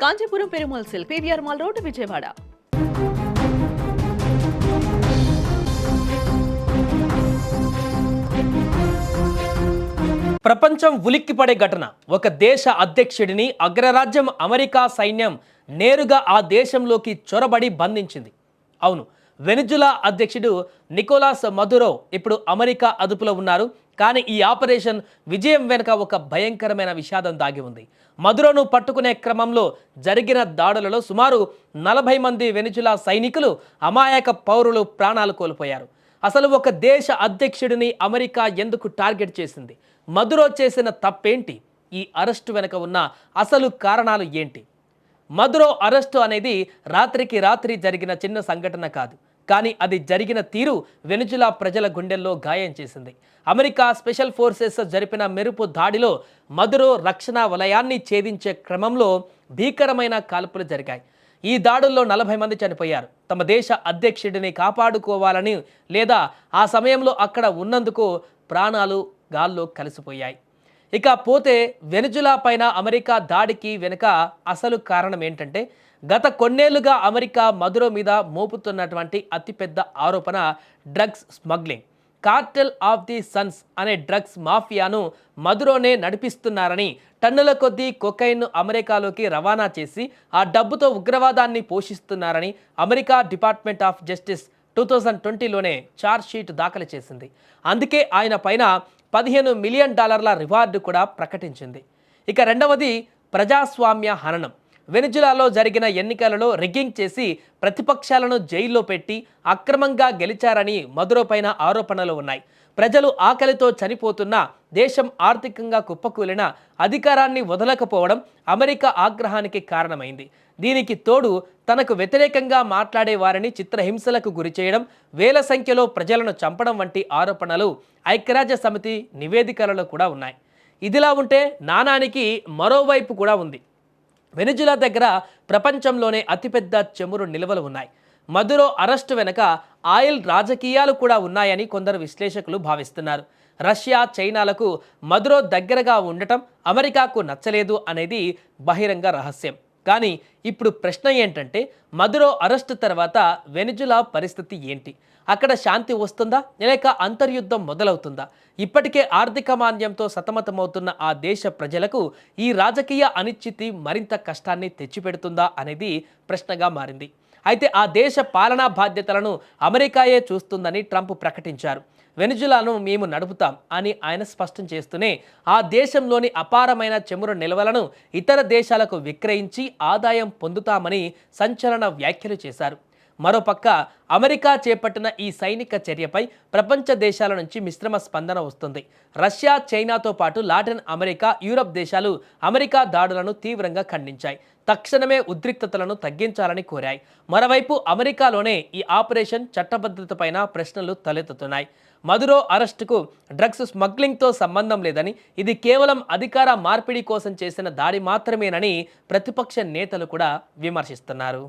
Kanchipuram Perumal silk PVR mall road Vijayawada. ప్రపంచం ఉలిక్కిపడే ఘటన. ఒక దేశ అధ్యక్షుడిని అగ్రరాజ్యం అమెరికా సైన్యం నేరుగా ఆ దేశంలోకి చొరబడి బంధించింది. అవును, వెనిజులా అధ్యక్షుడు నికోలాస్ మదురో ఇప్పుడు అమెరికా అదుపులో ఉన్నారు. కానీ ఈ ఆపరేషన్ విజయం వెనుక ఒక భయంకరమైన విషాదం దాగి ఉంది. మదురోను పట్టుకునే క్రమంలో జరిగిన దాడులలో సుమారు 40 మంది వెనిజులా సైనికులు, అమాయక పౌరులు ప్రాణాలు కోల్పోయారు. అసలు ఒక దేశ అధ్యక్షుడిని అమెరికా ఎందుకు టార్గెట్ చేసింది? మదురో చేసిన తప్పేంటి? ఈ అరెస్టు వెనుక ఉన్న అసలు కారణాలు ఏంటి? మదురో అరెస్టు అనేది రాత్రికి రాత్రి జరిగిన చిన్న సంఘటన కాదు. కానీ అది జరిగిన తీరు వెనిజులా ప్రజల గుండెల్లో గాయం చేసింది. అమెరికా స్పెషల్ ఫోర్సెస్ జరిపిన మెరుపు దాడిలో మదురో రక్షణ వలయాన్ని ఛేదించే క్రమంలో భీకరమైన కాల్పులు జరిగాయి. ఈ దాడుల్లో 40 మంది చనిపోయారు. తమ దేశ అధ్యక్షుడిని కాపాడుకోవాలని లేదా ఆ సమయంలో అక్కడ ఉన్నందుకు ప్రాణాలు గాల్లో కలిసిపోయాయి. ఇక పోతే వెనిజులా పైన అమెరికా దాడికి వెనుక అసలు కారణం ఏంటంటే, గత కొన్నేళ్లుగా అమెరికా మదురో మీద మోపుతున్నటువంటి అతిపెద్ద ఆరోపణ drugs smuggling. Cartel of the Suns అనే డ్రగ్స్ మాఫియాను మదురోనే నడిపిస్తున్నారని, టన్నుల కొద్దీ కొకైన్ను అమెరికాలోకి రవాణా చేసి ఆ డబ్బుతో ఉగ్రవాదాన్ని పోషిస్తున్నారని అమెరికా డిపార్ట్మెంట్ ఆఫ్ జస్టిస్ 2020లోనే ఛార్జ్షీట్ దాఖలు చేసింది. అందుకే ఆయన పైన $15 మిలియన్ రివార్డు కూడా ప్రకటించింది. ఇక రెండవది ప్రజాస్వామ్య హననం. వెనిజులాలో జరిగిన ఎన్నికలలో రిగ్గింగ్ చేసి ప్రతిపక్షాలను జైల్లో పెట్టి అక్రమంగా గెలిచారని మదురో పైన ఆరోపణలు ఉన్నాయి. ప్రజలు ఆకలితో చనిపోతున్నా, దేశం ఆర్థికంగా కుప్పకూలిన అధికారాన్ని వదలకపోవడం అమెరికా ఆగ్రహానికి కారణమైంది. దీనికి తోడు తనకు వ్యతిరేకంగా మాట్లాడే వారిని చిత్రహింసలకు గురిచేయడం, వేల సంఖ్యలో ప్రజలను చంపడం వంటి ఆరోపణలు ఐక్యరాజ్య సమితి నివేదికలలో కూడా ఉన్నాయి. ఇదిలా ఉంటే నాణానికి మరోవైపు కూడా ఉంది. వెనిజులా దగ్గర ప్రపంచంలోనే అతిపెద్ద చమురు నిల్వలు ఉన్నాయి. మదురో అరెస్టు వెనుక ఆయిల్ రాజకీయాలు కూడా ఉన్నాయని కొందరు విశ్లేషకులు భావిస్తున్నారు. రష్యా, చైనాలకు మదురో దగ్గరగా ఉండటం అమెరికాకు నచ్చలేదు అనేది బహిరంగ రహస్యం. కానీ ఇప్పుడు ప్రశ్న ఏంటంటే, మదురో అరెస్టు తర్వాత వెనిజులా పరిస్థితి ఏంటి? అక్కడ శాంతి వస్తుందా, లేక అంతర్యుద్ధం మొదలవుతుందా? ఇప్పటికే ఆర్థిక మాంద్యంతో సతమతమవుతున్న ఆ దేశ ప్రజలకు ఈ రాజకీయ అనిశ్చితి మరింత కష్టాన్ని తెచ్చిపెడుతుందా అనేది ప్రశ్నగా మారింది. అయితే ఆ దేశ పాలనా బాధ్యతలను అమెరికాయే చూస్తుందని ట్రంప్ ప్రకటించారు. వెనిజులాను మేము నడుపుతాం అని ఆయన స్పష్టం చేస్తూనే ఆ దేశంలోని అపారమైన చమురు నిల్వలను ఇతర దేశాలకు విక్రయించి ఆదాయం పొందుతామని సంచలన వ్యాఖ్యలు చేశారు. మరోపక్క అమెరికా చేపట్టిన ఈ సైనిక చర్యపై ప్రపంచ దేశాల నుంచి మిశ్రమ స్పందన వస్తుంది. రష్యా, చైనాతో పాటు లాటిన్ అమెరికా, యూరప్ దేశాలు అమెరికా దాడులను తీవ్రంగా ఖండించాయి. తక్షణమే ఉద్రిక్తతలను తగ్గించాలని కోరాయి. మరోవైపు అమెరికాలోనే ఈ ఆపరేషన్ చట్టబద్ధతపైన ప్రశ్నలు తలెత్తుతున్నాయి. మదురో అరెస్టుకు డ్రగ్స్ స్మగ్లింగ్తో సంబంధం లేదని, ఇది కేవలం అధికార మార్పిడి కోసం చేసిన దాడి మాత్రమేనని ప్రతిపక్ష నేతలు కూడా విమర్శిస్తున్నారు.